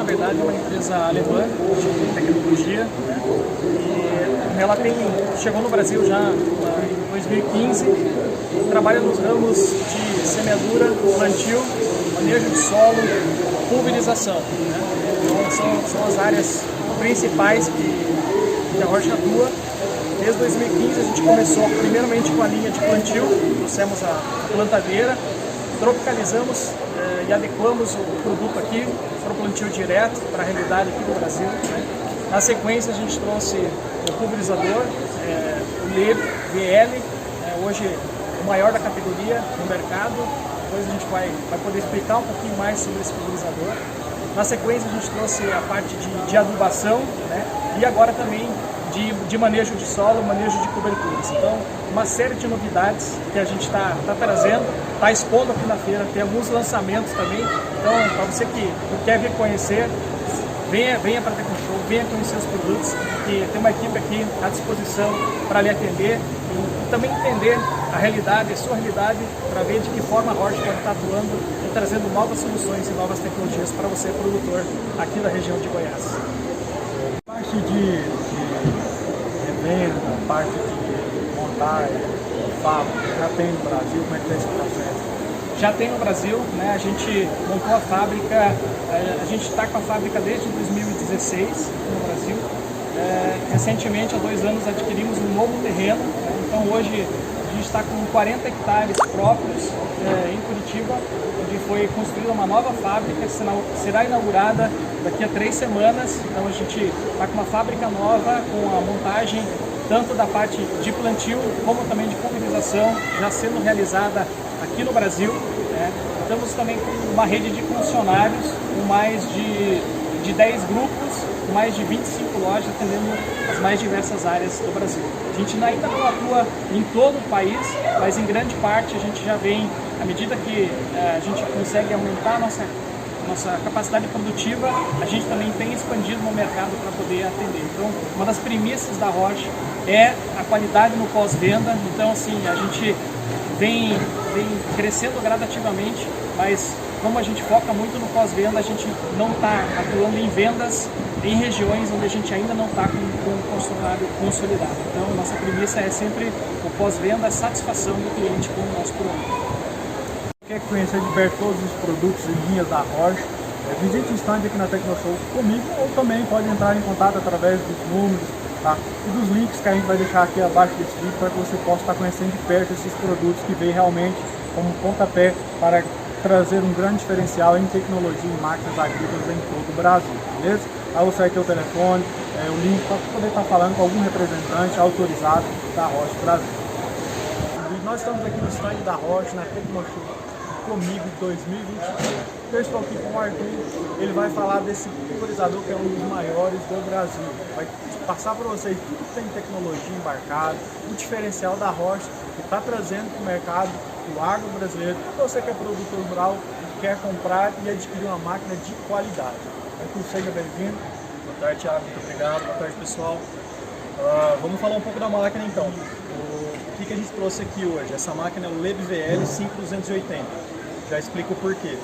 verdade, é uma empresa alemã de tecnologia, né? E ela chegou no Brasil já em 2015, trabalha nos ramos de semeadura, plantio, manejo de solo, pulverização, né? Então, são as áreas principais que a Roche atua. Desde 2015 a gente começou primeiramente com a linha de plantio, trouxemos a plantadeira, tropicalizamos e adequamos o produto aqui para o plantio direto, para a realidade aqui do Brasil, né? Na sequência a gente trouxe o pulverizador, o LEB VL, hoje o maior da categoria no mercado. Depois a gente vai poder explicar um pouquinho mais sobre esse pulverizador. Na sequência a gente trouxe a parte de adubação, né? E agora também de manejo de solo, manejo de coberturas. Então, uma série de novidades que a gente está trazendo, está expondo aqui na feira, tem alguns lançamentos também. Então, para você que quer vir conhecer, venha para a Tecnoshow, venha conhecer os produtos, que tem uma equipe aqui à disposição para lhe atender e também entender a realidade, a sua realidade, para ver de que forma a Roche pode estar atuando e trazendo novas soluções e novas tecnologias para você, produtor, aqui da região de Goiás. Parte de revenda, parte de montagem, fábrica, já tem no Brasil? Como é que está esse processo? Já tem no Brasil, né? A gente montou a fábrica, a gente está com a fábrica desde 2016 no Brasil. Recentemente, há 2 anos, adquirimos um novo terreno, né? Então hoje a gente está com 40 hectares próprios em Curitiba, onde foi construída uma nova fábrica que será inaugurada daqui a 3 semanas. Então a gente está com uma fábrica nova, com a montagem tanto da parte de plantio como também de pulverização já sendo realizada aqui no Brasil, né? Estamos também com uma rede de funcionários com mais de 10 grupos, com mais de 25 lojas atendendo as mais diversas áreas do Brasil. A gente ainda não atua em todo o país, mas em grande parte a gente já vem, à medida que a gente consegue aumentar a nossa capacidade produtiva, a gente também tem expandido no mercado para poder atender. Então, uma das premissas da Roche é a qualidade no pós-venda. Então, assim, a gente vem crescendo gradativamente, mas como a gente foca muito no pós-venda, a gente não está atuando em vendas em regiões onde a gente ainda não está com um funcionário consolidado. Então, nossa premissa é sempre o pós-venda, a satisfação do cliente com o nosso produto. Quer conhecer de perto todos os produtos e linhas da Roche? Visite o stand aqui na Tecnoshow comigo, ou também pode entrar em contato através dos números, tá? E dos links que a gente vai deixar aqui abaixo desse vídeo para que você possa estar conhecendo de perto esses produtos que vêm realmente como um pontapé para trazer um grande diferencial em tecnologia e máquinas agrícolas em todo o Brasil, beleza? Aí você vai ter o telefone, o link para poder estar falando com algum representante autorizado da Roche Brasil. E nós estamos aqui no stand da Roche, na Tecnoshow Comigo 2023. Eu estou aqui com o Arthur, ele vai falar desse pulverizador que é um dos maiores do Brasil. Vai passar para vocês tudo que tem tecnologia embarcada, o diferencial da Roche que está trazendo para o mercado do agro brasileiro. Você que é produtor rural, quer comprar e adquirir uma máquina de qualidade. Arthur, seja bem-vindo. Boa tarde, Thiago. Muito obrigado. Boa tarde, pessoal. Vamos falar um pouco da máquina, então. O que a gente trouxe aqui hoje? Essa máquina é o LEB VL 5280. Já explico o porquê.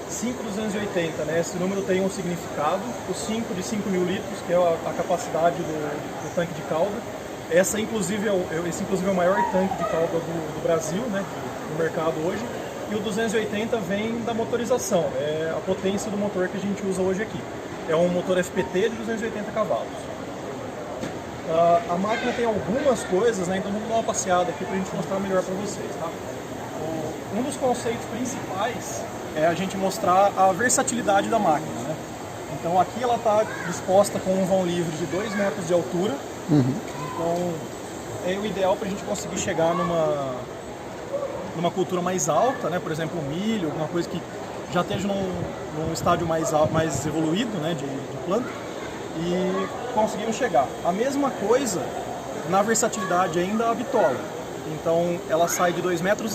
5280, né? Esse número tem um significado. O 5 de 5.000 litros, que é a capacidade do tanque de calda. Esse inclusive é o maior tanque de calda do Brasil, né? No mercado hoje. E o 280 vem da motorização, é a potência do motor que a gente usa hoje aqui. É um motor FPT de 280 cavalos. A máquina tem algumas coisas, né? Então vamos dar uma passeada aqui para a gente mostrar melhor para vocês, tá? Um dos conceitos principais é a gente mostrar a versatilidade da máquina, né? Então aqui ela está disposta com um vão livre de 2 metros de altura. Então é o ideal para a gente conseguir chegar numa cultura mais alta, né? Por exemplo, um milho, alguma coisa que já esteja num estádio mais evoluído, né? de planta, e conseguimos chegar. A mesma coisa na versatilidade ainda a bitola. Então ela sai de 2,60 metros,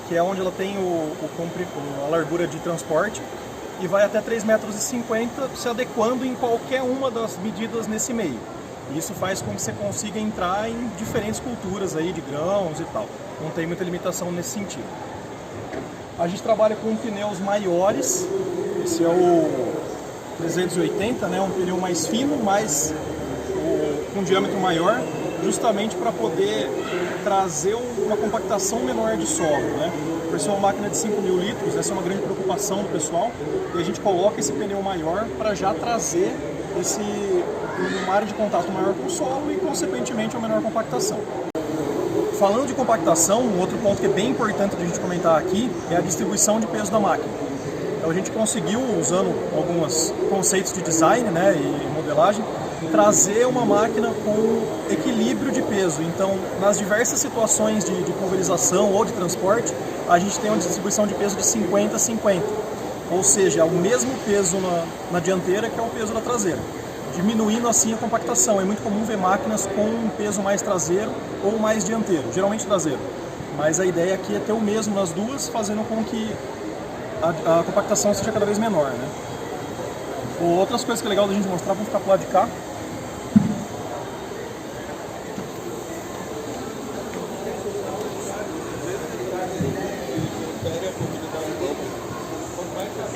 que é onde ela tem a largura de transporte, e vai até 3,50 metros, se adequando em qualquer uma das medidas nesse meio. Isso faz com que você consiga entrar em diferentes culturas aí de grãos e tal. Não tem muita limitação nesse sentido. A gente trabalha com pneus maiores. Esse é o 380, né, um pneu mais fino, com um diâmetro maior, justamente para poder trazer uma compactação menor de solo, né? Por ser uma máquina de 5.000 litros, essa é uma grande preocupação do pessoal, e a gente coloca esse pneu maior para já trazer uma área de contato maior com o solo e, consequentemente, uma menor compactação. Falando de compactação, um outro ponto que é bem importante de a gente comentar aqui é a distribuição de peso da máquina. Então a gente conseguiu, usando alguns conceitos de design, né, e modelagem, trazer uma máquina com equilíbrio de peso. Então, nas diversas situações de pulverização ou de transporte, a gente tem uma distribuição de peso de 50-50. Ou seja, é o mesmo peso na dianteira que é o peso da traseira, diminuindo assim a compactação. É muito comum ver máquinas com um peso mais traseiro ou mais dianteiro, geralmente traseiro. Mas a ideia aqui é ter o mesmo nas duas, fazendo com que a compactação seja cada vez menor, né? Outras coisas que é legal da gente mostrar, vamos ficar pro lado de cá.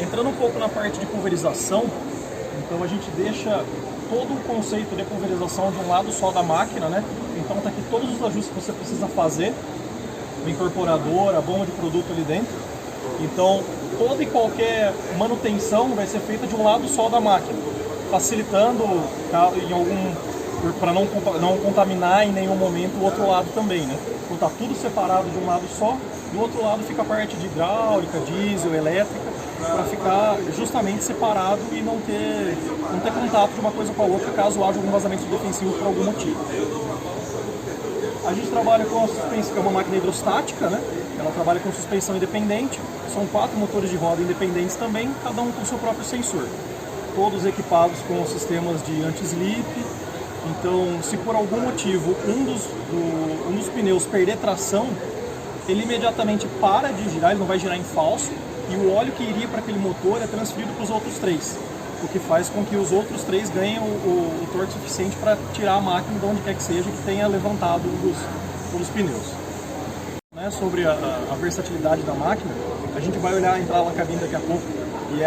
Entrando um pouco na parte de pulverização, então a gente deixa todo o conceito de pulverização de um lado só da máquina, né? Então tá aqui todos os ajustes que você precisa fazer, o incorporador, a bomba de produto ali dentro. Então toda e qualquer manutenção vai ser feita de um lado só da máquina, facilitando para não contaminar em nenhum momento o outro lado também, né? Então tá tudo separado de um lado só, do outro lado fica a parte de hidráulica, diesel, elétrica, para ficar justamente separado e não ter contato de uma coisa com a outra caso haja algum vazamento defensivo por algum motivo. A gente trabalha com a suspensão, que é uma máquina hidrostática, né? Ela trabalha com suspensão independente, são 4 motores de roda independentes também, cada um com seu próprio sensor. Todos equipados com sistemas de anti-slip. Então, se por algum motivo um dos pneus perder tração, ele imediatamente para de girar, ele não vai girar em falso, e o óleo que iria para aquele motor é transferido para os outros 3, o que faz com que os outros 3 ganhem o torque suficiente para tirar a máquina de onde quer que seja que tenha levantado um dos pneus. Né, sobre a versatilidade da máquina, a gente vai entrar na cabine daqui a pouco,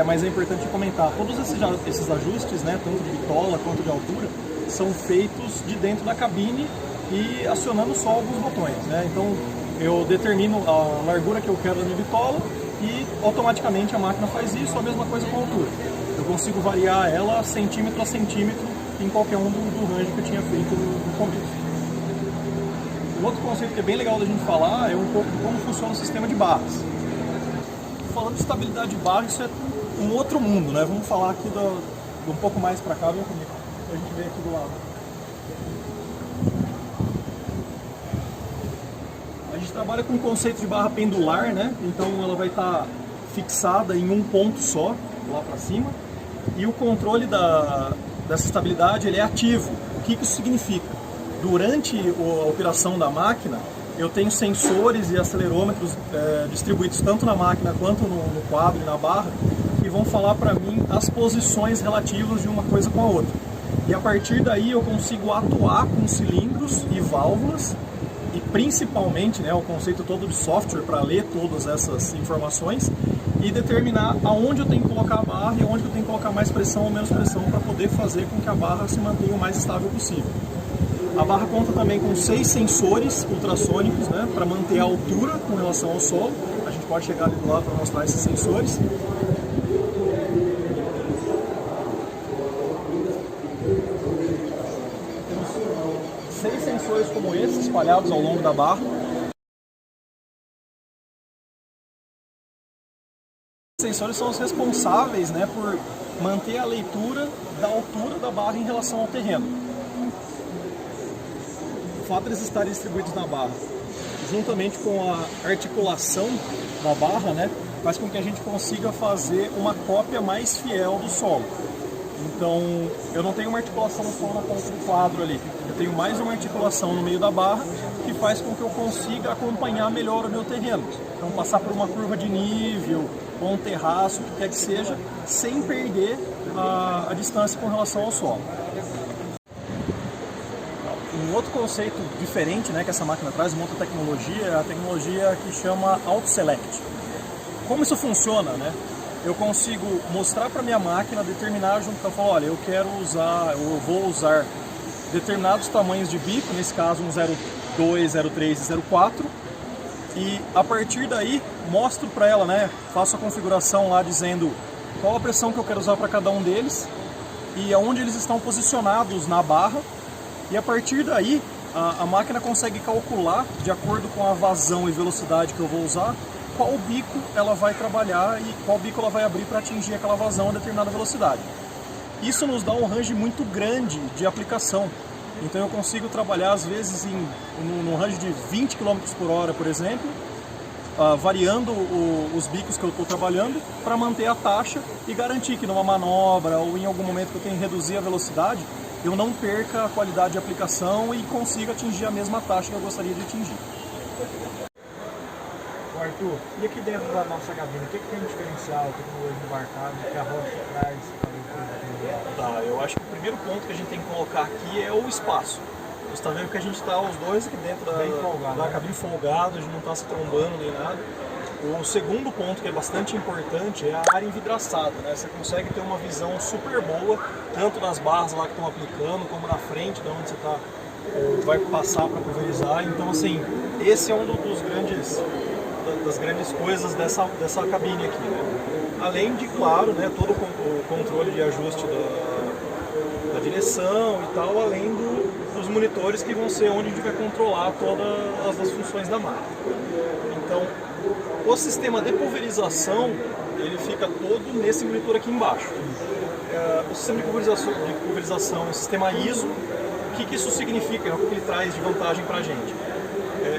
mas é importante comentar, todos esses ajustes, né, tanto de bitola quanto de altura, são feitos de dentro da cabine e acionando só alguns botões, né? Então eu determino a largura que eu quero da minha bitola e automaticamente a máquina faz isso, a mesma coisa com a altura. Eu consigo variar ela centímetro a centímetro em qualquer um do range que eu tinha feito no começo. Um outro conceito que é bem legal da gente falar é um pouco de como funciona o sistema de barras. Falando de estabilidade de barra, isso é um outro mundo, né? Vamos falar aqui um pouco mais para cá, vem comigo. A gente vê aqui do lado. A gente trabalha com o conceito de barra pendular, né? Então ela vai estar fixada em um ponto só, lá para cima. E o controle dessa estabilidade ele é ativo. O que isso significa? Durante a operação da máquina, eu tenho sensores e acelerômetros distribuídos tanto na máquina quanto no quadro e na barra, que vão falar para mim as posições relativas de uma coisa com a outra. E a partir daí eu consigo atuar com cilindros e válvulas e principalmente, né, o conceito todo de software para ler todas essas informações e determinar aonde eu tenho que colocar a barra e onde eu tenho que colocar mais pressão ou menos pressão para poder fazer com que a barra se mantenha o mais estável possível. A barra conta também com 6 sensores ultrassônicos, né, para manter a altura com relação ao solo. A gente pode chegar ali do lado para mostrar esses sensores. Temos 6 sensores como esse, espalhados ao longo da barra. Os sensores são os responsáveis, né, por manter a leitura da altura da barra em relação ao terreno. O fato de eles estarem distribuídos na barra, juntamente com a articulação da barra, né, faz com que a gente consiga fazer uma cópia mais fiel do solo. Então, eu não tenho uma articulação só na ponta do quadro ali, eu tenho mais uma articulação no meio da barra que faz com que eu consiga acompanhar melhor o meu terreno. Então, passar por uma curva de nível, ou um terraço, o que quer que seja, sem perder a distância com relação ao solo. Um outro conceito diferente, né, que essa máquina traz, uma outra tecnologia, é a tecnologia que chama Auto Select. Como isso funciona, né? eu consigo mostrar para minha máquina, determinar junto com ela, falar, olha, eu vou usar determinados tamanhos de bico, nesse caso um 0,2, 0,3 e 0,4, e a partir daí mostro para ela, né, faço a configuração lá dizendo qual a pressão que eu quero usar para cada um deles e aonde eles estão posicionados na barra, e a partir daí a máquina consegue calcular, de acordo com a vazão e velocidade que eu vou usar, qual bico ela vai trabalhar e qual bico ela vai abrir para atingir aquela vazão a determinada velocidade. Isso nos dá um range muito grande de aplicação. Então eu consigo trabalhar às vezes no range de 20 km por hora, por exemplo, variando os bicos que eu estou trabalhando para manter a taxa e garantir que numa manobra ou em algum momento que eu tenho que reduzir a velocidade, eu não perca a qualidade de aplicação e consiga atingir a mesma taxa que eu gostaria de atingir. Arthur, e aqui dentro da nossa cabine, o que tem de diferencial, tecnologia embarcada, que a Roche traz? Tá, eu acho que o primeiro ponto que a gente tem que colocar aqui é o espaço. Você está vendo que a gente está os dois aqui dentro da cabine folgado, a gente não está se trombando nem nada. O segundo ponto que é bastante importante é a área envidraçada, né? Você consegue ter uma visão super boa, tanto nas barras lá que estão aplicando, como na frente, de onde você vai passar para pulverizar. Então, assim, esse é um das grandes coisas dessa cabine aqui, né? Além de, claro, né, todo o controle de ajuste da direção e tal, além dos monitores que vão ser onde a gente vai controlar todas as funções da máquina. Então, o sistema de pulverização, ele fica todo nesse monitor aqui embaixo. O sistema de pulverização é um sistema ISO. O que isso significa? O que ele traz de vantagem para a gente?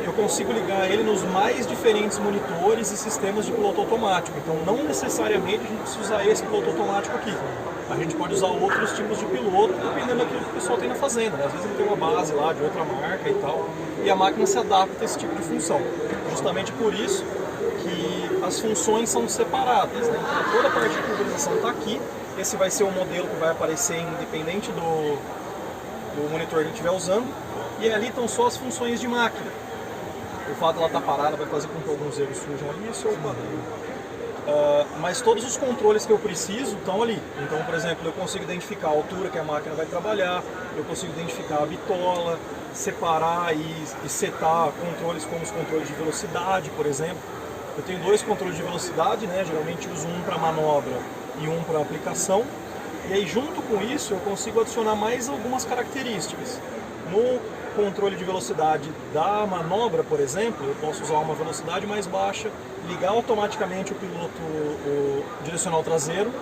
Eu consigo ligar ele nos mais diferentes monitores e sistemas de piloto automático. Então, não necessariamente a gente precisa usar esse piloto automático aqui. A gente pode usar outros tipos de piloto, dependendo daquilo que o pessoal tem na fazenda, né? Às vezes ele tem uma base lá de outra marca e tal, e a máquina se adapta a esse tipo de função. Justamente por isso que as funções são separadas, né? Então, toda a parte de pulverização está aqui. Esse vai ser o modelo que vai aparecer independente do monitor que a gente estiver usando. E ali estão só as funções de máquina. O fato de ela estar parada vai fazer com que alguns erros surjam ali, isso é o padrão. Mas todos os controles que eu preciso estão ali. Então, por exemplo, eu consigo identificar a altura que a máquina vai trabalhar, eu consigo identificar a bitola, separar e setar controles como os controles de velocidade, por exemplo. Eu tenho dois controles de velocidade, né? Geralmente uso um para manobra e um para aplicação. E aí, junto com isso, eu consigo adicionar mais algumas características. No controle de velocidade da manobra, por exemplo, eu posso usar uma velocidade mais baixa, ligar automaticamente o direcional traseiro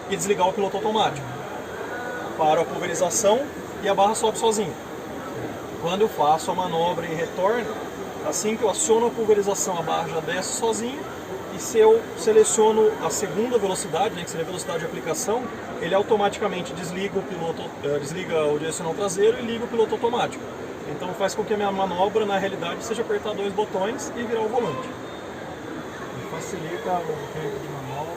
e desligar o piloto automático. Paro a pulverização e a barra sobe sozinha. Quando eu faço a manobra e retorno, assim que eu aciono a pulverização, a barra já desce sozinha. E se eu seleciono a segunda velocidade, né, que seria a velocidade de aplicação, ele automaticamente desliga o direcional traseiro e liga o piloto automático. Então faz com que a minha manobra, na realidade, seja apertar dois botões e virar o volante. Facilita o tempo de manobra.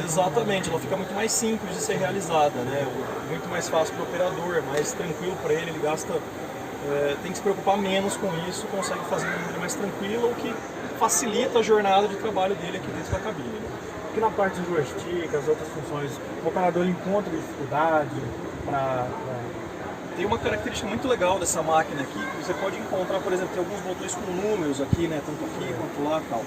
Exatamente, ela fica muito mais simples de ser realizada, né? Muito mais fácil para o operador, mais tranquilo para ele, ele gasta, tem que se preocupar menos com isso, consegue fazer de maneira mais tranquila, o que facilita a jornada de trabalho dele aqui dentro da cabine. Né? Aqui na parte do joystick, as outras funções, o operador encontra dificuldade para... Tem uma característica muito legal dessa máquina aqui, que você pode encontrar, por exemplo, tem alguns botões com números aqui, né, tanto aqui quanto lá e tal.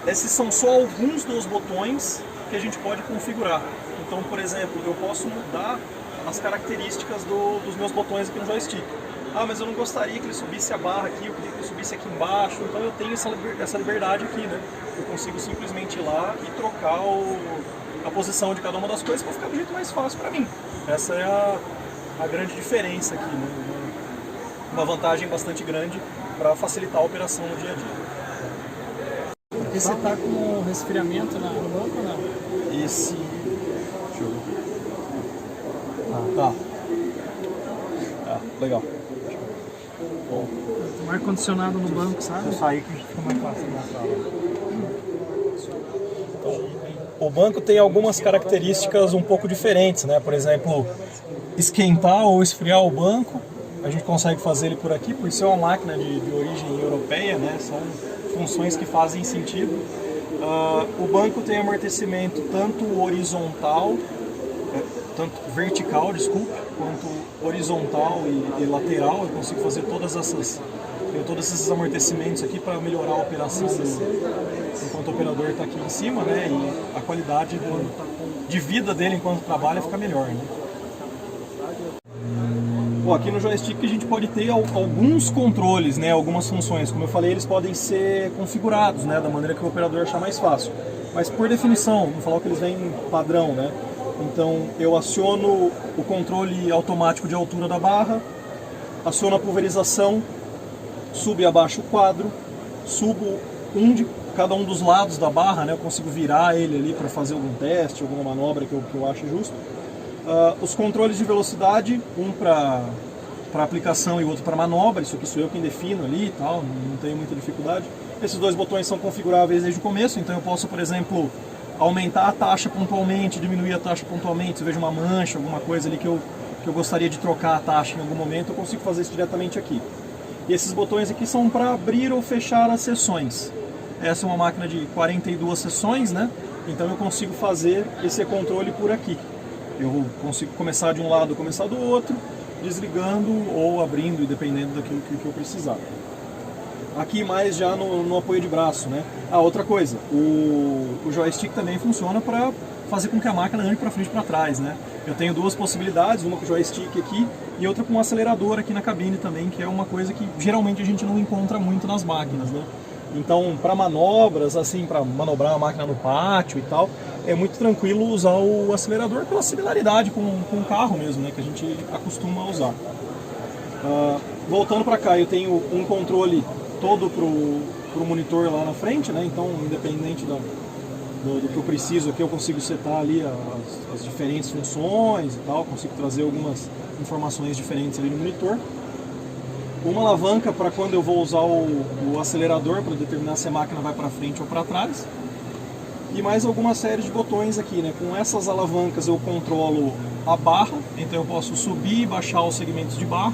Esses são só alguns dos botões que a gente pode configurar. Então, por exemplo, eu posso mudar as características dos meus botões aqui no joystick. Ah, mas eu não gostaria que ele subisse a barra aqui, eu queria que ele subisse aqui embaixo, então eu tenho essa liberdade aqui, né? Eu consigo simplesmente ir lá e trocar a posição de cada uma das coisas para ficar do jeito mais fácil para mim. Essa é a grande diferença aqui, né? Uma vantagem bastante grande para facilitar a operação no dia a dia. E você está com resfriamento no banco ou não? Esse... Deixa eu ver. Tá. Legal. Bom. Tem um ar-condicionado no banco, sabe? Eu saí que fica mais fácil na sala. O banco tem algumas características um pouco diferentes, né? Por exemplo, esquentar ou esfriar o banco, a gente consegue fazer ele por aqui, por ser uma máquina de origem europeia, né? São funções que fazem sentido. O banco tem amortecimento tanto horizontal, tanto vertical, desculpe, quanto horizontal e lateral. Eu consigo fazer todos esses amortecimentos aqui para melhorar a operação enquanto o operador está aqui em cima, né? E a qualidade de vida dele enquanto trabalha fica melhor, né? Bom, aqui no joystick a gente pode ter alguns controles, né? Algumas funções. Como eu falei, eles podem ser configurados, né? Da maneira que o operador achar mais fácil. Mas por definição, vamos falar que eles vêm padrão, né? Então eu aciono o controle automático de altura da barra, aciono a pulverização, subo e abaixo o quadro, subo cada um dos lados da barra, né? Eu consigo virar ele ali para fazer algum teste, alguma manobra que eu ache justo. Os controles de velocidade, um para aplicação e outro para manobra, isso aqui sou eu quem defino ali e tal, não tenho muita dificuldade. Esses dois botões são configuráveis desde o começo, então eu posso, por exemplo, aumentar a taxa pontualmente, diminuir a taxa pontualmente. Se eu vejo uma mancha, alguma coisa ali que eu gostaria de trocar a taxa em algum momento, eu consigo fazer isso diretamente aqui. E esses botões aqui são para abrir ou fechar as sessões. Essa é uma máquina de 42 sessões, né? Então eu consigo fazer esse controle por aqui. Eu consigo começar de um lado, começar do outro, desligando ou abrindo, dependendo daquilo que eu precisar. Aqui mais já no apoio de braço, né? Outra coisa, o joystick também funciona para fazer com que a máquina ande para frente e para trás, né? Eu tenho duas possibilidades, uma com o joystick aqui e outra com um acelerador aqui na cabine também, que é uma coisa que geralmente a gente não encontra muito nas máquinas, né? Então, para manobras, assim, para manobrar a máquina no pátio e tal, é muito tranquilo usar o acelerador pela similaridade com o carro mesmo, né? Que a gente acostuma a usar. Voltando para cá, eu tenho um controle todo pro monitor lá na frente, né? Então, independente do que eu preciso aqui, eu consigo setar ali as diferentes funções e tal, consigo trazer algumas informações diferentes ali no monitor. Uma alavanca para quando eu vou usar o acelerador para determinar se a máquina vai para frente ou para trás. E mais alguma série de botões aqui, né? Com essas alavancas eu controlo a barra, então eu posso subir e baixar os segmentos de barra,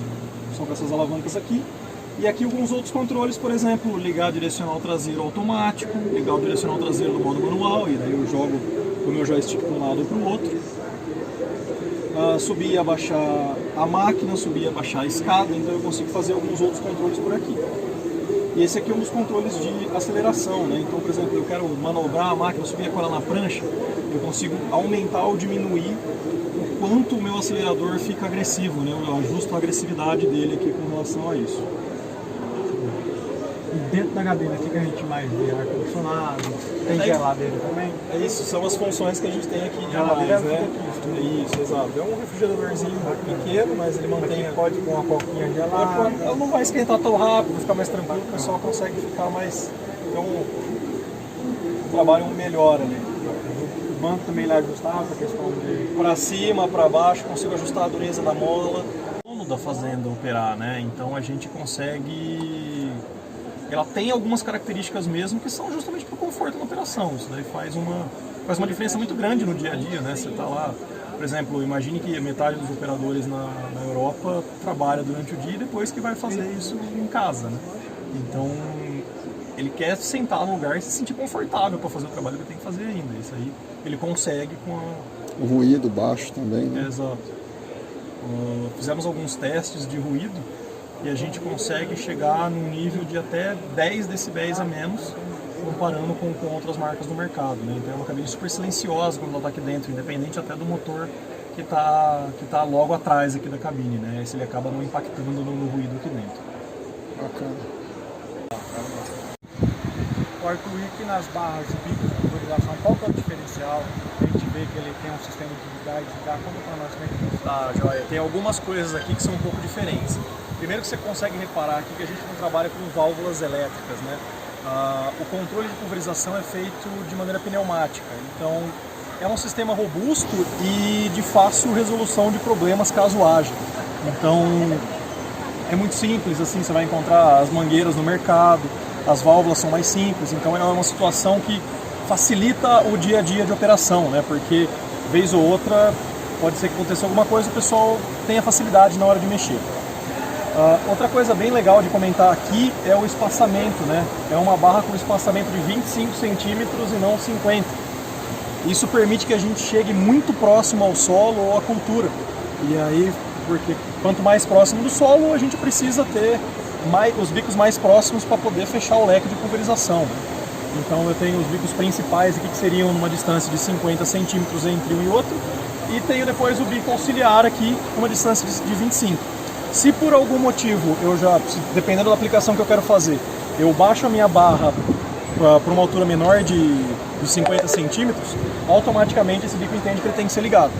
são com essas alavancas aqui. E aqui alguns outros controles, por exemplo, ligar direcional traseiro automático, ligar o direcional traseiro no modo manual, e daí eu jogo o meu joystick para um lado ou para o outro. Subir e abaixar a máquina, subir e abaixar a escada, então eu consigo fazer alguns outros controles por aqui. E esse aqui é um dos controles de aceleração, né? Então, por exemplo, eu quero manobrar a máquina, subir com ela na prancha, eu consigo aumentar ou diminuir o quanto o meu acelerador fica agressivo, né? Eu ajusto a agressividade dele aqui com relação a isso. Dentro da cabine aqui que a gente mais vê ar-condicionado, tem geladeira também. É isso, são as funções que a gente tem aqui de mais, né? Isso, exato. É um refrigeradorzinho pequeno, mas ele mantém... Pode com uma coquinha gelada. Ela não vai esquentar tão rápido, vai ficar mais tranquilo, o pessoal consegue ficar mais... Então, o trabalho melhora ali. O banco também ele é ajustável, a questão de... Para cima, para baixo, consigo ajustar a dureza da mola. O dono da fazenda operar, né? Então a gente consegue... Ela tem algumas características mesmo que são justamente para o conforto na operação. Isso daí faz uma diferença muito grande no dia a dia, né? Você está lá, por exemplo, imagine que metade dos operadores na Europa trabalha durante o dia e depois que vai fazer isso em casa, né? Então, ele quer sentar no lugar e se sentir confortável para fazer o trabalho que ele tem que fazer ainda. Isso aí ele consegue com o ruído baixo também, né? Exato. Fizemos alguns testes de ruído e a gente consegue chegar num nível de até 10 decibéis a menos, comparando com outras marcas do mercado, né? Então é uma cabine super silenciosa quando ela está aqui dentro, independente até do motor que tá logo atrás aqui da cabine, né? Esse ele acaba não impactando no ruído aqui dentro. Bacana. O Arthur, aqui nas barras de bico de motorização, qual que é o diferencial? A gente vê que ele tem um sistema de ligar e desligar, conta para nós como é que funciona. Tá, joia. Tem algumas coisas aqui que são um pouco diferentes. Primeiro que você consegue reparar aqui que a gente não trabalha com válvulas elétricas, né? O controle de pulverização é feito de maneira pneumática, então é um sistema robusto e de fácil resolução de problemas caso haja. Então é muito simples, assim, você vai encontrar as mangueiras no mercado, as válvulas são mais simples, então é uma situação que facilita o dia a dia de operação, né? Porque vez ou outra pode ser que aconteça alguma coisa e o pessoal tenha facilidade na hora de mexer. Outra coisa bem legal de comentar aqui é o espaçamento, né? É uma barra com espaçamento de 25 centímetros e não 50. Isso permite que a gente chegue muito próximo ao solo ou à cultura. E aí, porque quanto mais próximo do solo, a gente precisa ter os bicos mais próximos para poder fechar o leque de pulverização, né? Então eu tenho os bicos principais aqui que seriam numa distância de 50 centímetros entre um e outro, e tenho depois o bico auxiliar aqui numa distância de 25. Se por algum motivo dependendo da aplicação que eu quero fazer, eu baixo a minha barra para uma altura menor de 50 centímetros, automaticamente esse bico entende que ele tem que ser ligado.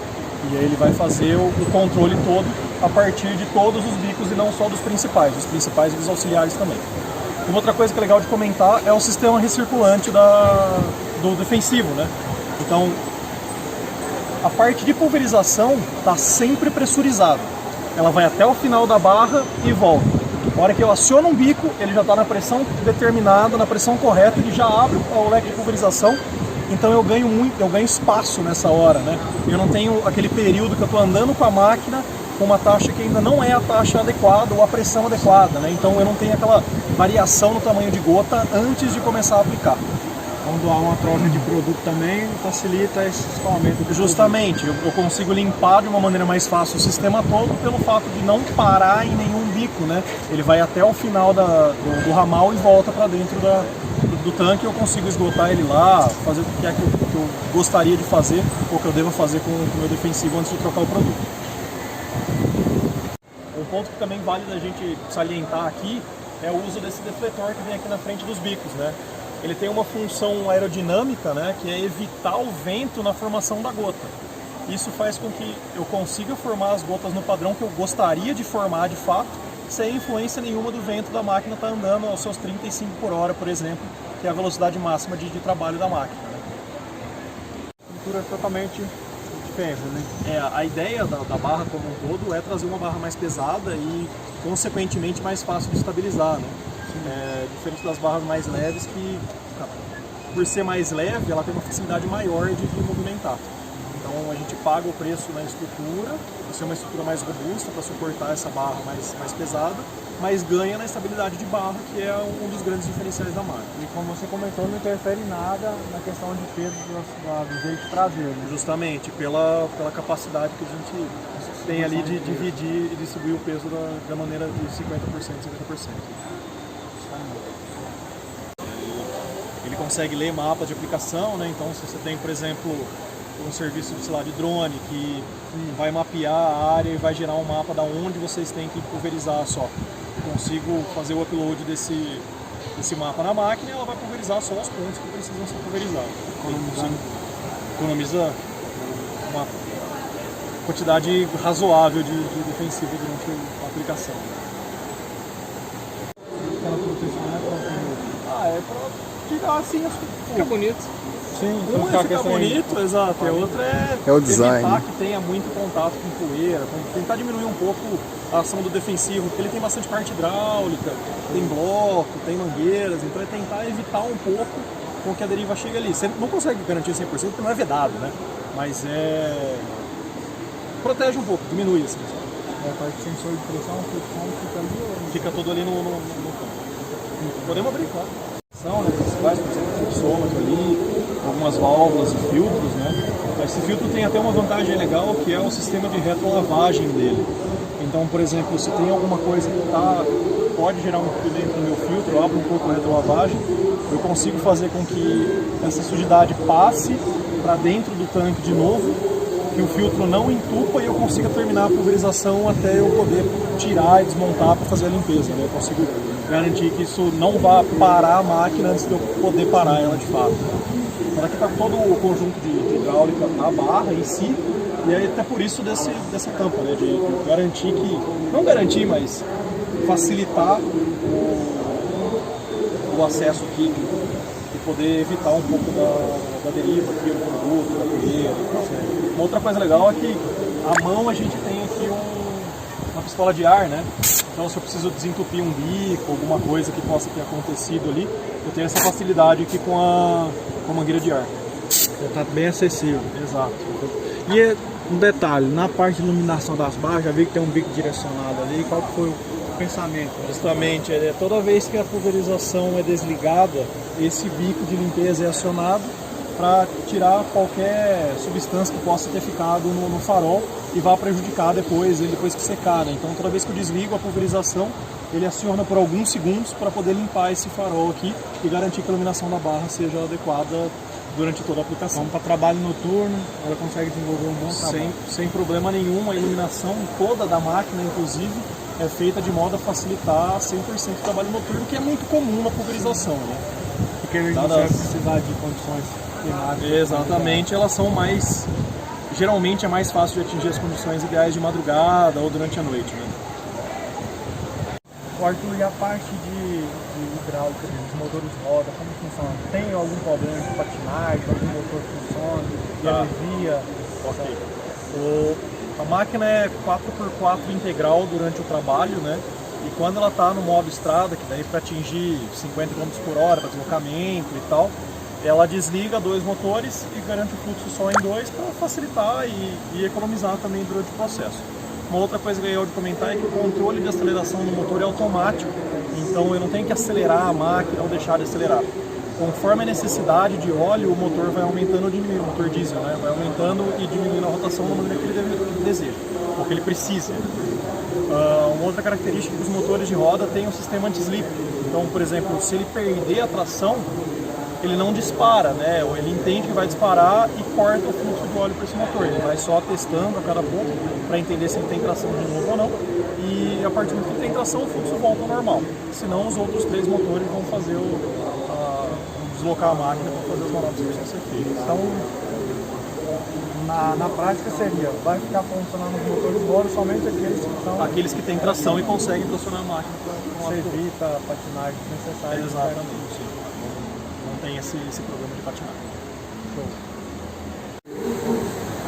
E aí ele vai fazer o controle todo a partir de todos os bicos e não só dos principais, e dos auxiliares também. Uma outra coisa que é legal de comentar é o sistema recirculante do defensivo, né? Então, a parte de pulverização está sempre pressurizada. Ela vai até o final da barra e volta. Na hora que eu aciono um bico, ele já está na pressão determinada, na pressão correta, ele já abre o leque de pulverização. Então eu ganho espaço nessa hora, né? Eu não tenho aquele período que eu estou andando com a máquina com uma taxa que ainda não é a taxa adequada ou a pressão adequada, né? Então eu não tenho aquela variação no tamanho de gota antes de começar a aplicar. Quando há uma troca de produto também, facilita esse escoamento. Justamente, eu consigo limpar de uma maneira mais fácil o sistema todo pelo fato de não parar em nenhum bico, né? Ele vai até o final do ramal e volta para dentro do tanque. Eu consigo esgotar ele lá, fazer o que é que eu gostaria de fazer ou que eu devo fazer com o meu defensivo antes de trocar o produto. Um ponto que também vale da gente salientar aqui é o uso desse defletor que vem aqui na frente dos bicos, né? Ele tem uma função aerodinâmica, né, que é evitar o vento na formação da gota. Isso faz com que eu consiga formar as gotas no padrão que eu gostaria de formar de fato, sem influência nenhuma do vento da máquina estar andando aos seus 35 por hora, por exemplo, que é a velocidade máxima de trabalho da máquina, né? Cultura totalmente diferente, né? A ideia da barra como um todo é trazer uma barra mais pesada e, consequentemente, mais fácil de estabilizar, né? Diferente das barras mais leves, que por ser mais leve, ela tem uma facilidade maior de movimentar. Então a gente paga o preço na estrutura, ser uma estrutura mais robusta para suportar essa barra mais pesada, mas ganha na estabilidade de barra, que é um dos grandes diferenciais da máquina. E como você comentou, não interfere nada na questão de peso do jeito de trazer, né? Justamente, pela capacidade que a gente tem ali de dividir e distribuir o peso da maneira de 50%, 50%. Ele consegue ler mapas de aplicação, né? Então se você tem, por exemplo, um serviço, sei lá, de drone que vai mapear a área e vai gerar um mapa da onde vocês têm que pulverizar só. Consigo fazer o upload desse mapa na máquina e ela vai pulverizar só os pontos que precisam ser pulverizados. Economiza uma quantidade razoável de defensivo durante a aplicação. É pra ficar assim, Fica bonito. Sim, ficar bonito, exato. E a outra é o design, evitar que tenha muito contato com poeira, tentar diminuir um pouco a ação do defensivo, porque ele tem bastante parte hidráulica, tem bloco, tem mangueiras, então é tentar evitar um pouco com que a deriva chegue ali. Você não consegue garantir 100% porque não é vedado, né? Mas protege um pouco, diminui assim. A parte de sensor de pressão, fica ali. Fica tudo ali no campo. Podemos abrir, claro. São, né, principais, por exemplo, o fluxômetro ali, algumas válvulas e filtros, né? Esse filtro tem até uma vantagem legal, que é o sistema de retrolavagem dele. Então, por exemplo, se tem alguma coisa que pode gerar um entupimento no meu filtro, eu abro um pouco a retrolavagem, eu consigo fazer com que essa sujidade passe para dentro do tanque de novo, que o filtro não entupa e eu consiga terminar a pulverização até eu poder tirar e desmontar para fazer a limpeza, né? Eu consigo garantir que isso não vá parar a máquina antes de eu poder parar ela de fato. Então aqui está todo o conjunto de hidráulica na barra em si, e aí até por isso dessa tampa, né? De garantir que, não garantir, mas facilitar o acesso aqui e poder evitar um pouco da deriva aqui, do produto, da poeira. Uma outra coisa legal é que à mão a gente tem aqui uma pistola de ar, né? Então se eu preciso desentupir um bico, alguma coisa que possa ter acontecido ali, eu tenho essa facilidade aqui com a mangueira de ar. Está bem acessível. Exato. E um detalhe, na parte de iluminação das barras, já vi que tem um bico direcionado ali, qual foi pensamento. Justamente, toda vez que a pulverização é desligada, esse bico de limpeza é acionado para tirar qualquer substância que possa ter ficado no farol e vá prejudicar depois que secar, né? Então toda vez que eu desligo a pulverização, ele aciona por alguns segundos para poder limpar esse farol aqui e garantir que a iluminação da barra seja adequada durante toda a aplicação. Então, para trabalho noturno, ela consegue desenvolver um bom trabalho. Sem problema nenhum, a iluminação toda da máquina, inclusive, é feita de modo a facilitar 100% o trabalho noturno, que é muito comum na pulverização, né? Porque ele não vai precisar de condições climáticas. Exatamente, elas são mais... Geralmente é mais fácil de atingir as condições ideais de madrugada ou durante a noite, né? Arthur, e a parte de hidráulica dos motores roda, como funciona? Tem algum problema de patinagem, algum motor funciona, de alivia? Ok. A máquina é 4x4 integral durante o trabalho, né? E quando ela está no modo estrada, que daí para atingir 50 km por hora para deslocamento e tal, ela desliga 2 motores e garante o fluxo só em 2 para facilitar e economizar também durante o processo. Uma outra coisa que eu ia comentar é que o controle de aceleração do motor é automático, então eu não tenho que acelerar a máquina ou deixar de acelerar. Conforme a necessidade de óleo, o motor vai aumentando ou diminuindo, o motor diesel, né? Vai aumentando e diminuindo a rotação da maneira que ele deseja, ou que ele precisa. Uma outra característica é que os motores de roda têm um sistema anti-slip. Então, por exemplo, se ele perder a tração, ele não dispara, né? Ou ele entende que vai disparar e corta o fluxo de óleo para esse motor. Ele vai só testando a cada pouco para entender se ele tem tração de novo ou não. E a partir do momento que ele tem tração, o fluxo volta ao normal. Senão, os outros 3 motores vão fazer deslocar a máquina para fazer as manobras que precisam ser feitas. Então, na prática seria, vai ficar funcionando os motores de roda somente aqueles que têm tração e conseguem tracionar a máquina. Você evita a patinagem necessária. Exatamente. Não tem esse problema de patinagem. Show.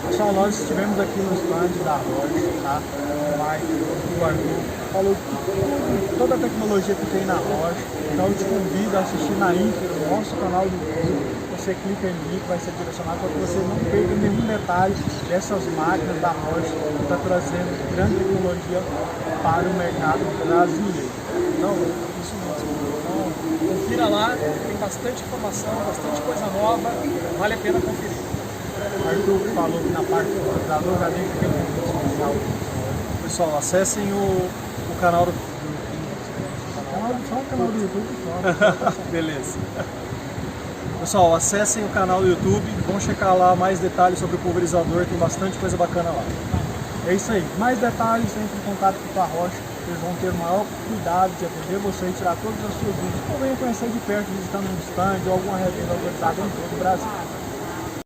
Pessoal, nós estivemos aqui no stand da Roche, tá? O Arthur falou de toda a tecnologia que tem na Roche. Então eu te convido a assistir na íntegra no nosso canal do YouTube. Você clica em link, vai ser direcionado para que você não perca nenhum detalhe dessas máquinas da Roche que está trazendo grande tecnologia para o mercado brasileiro. Não, isso mesmo. Então, confira lá, tem bastante informação, bastante coisa nova, vale a pena conferir. Arthur falou que na parte do computador já tem que ter um especial. Pessoal, acessem o canal do Só o canal do YouTube só. Beleza. Pessoal, acessem o canal do YouTube, vão checar lá mais detalhes sobre o pulverizador, tem bastante coisa bacana lá. É isso aí. Mais detalhes, entre em contato com a Roche. Eles vão ter o maior cuidado de atender você e tirar todas as suas dúvidas. Ou venha conhecer de perto, visitando um stand ou alguma revenda autorizada em todo o Brasil.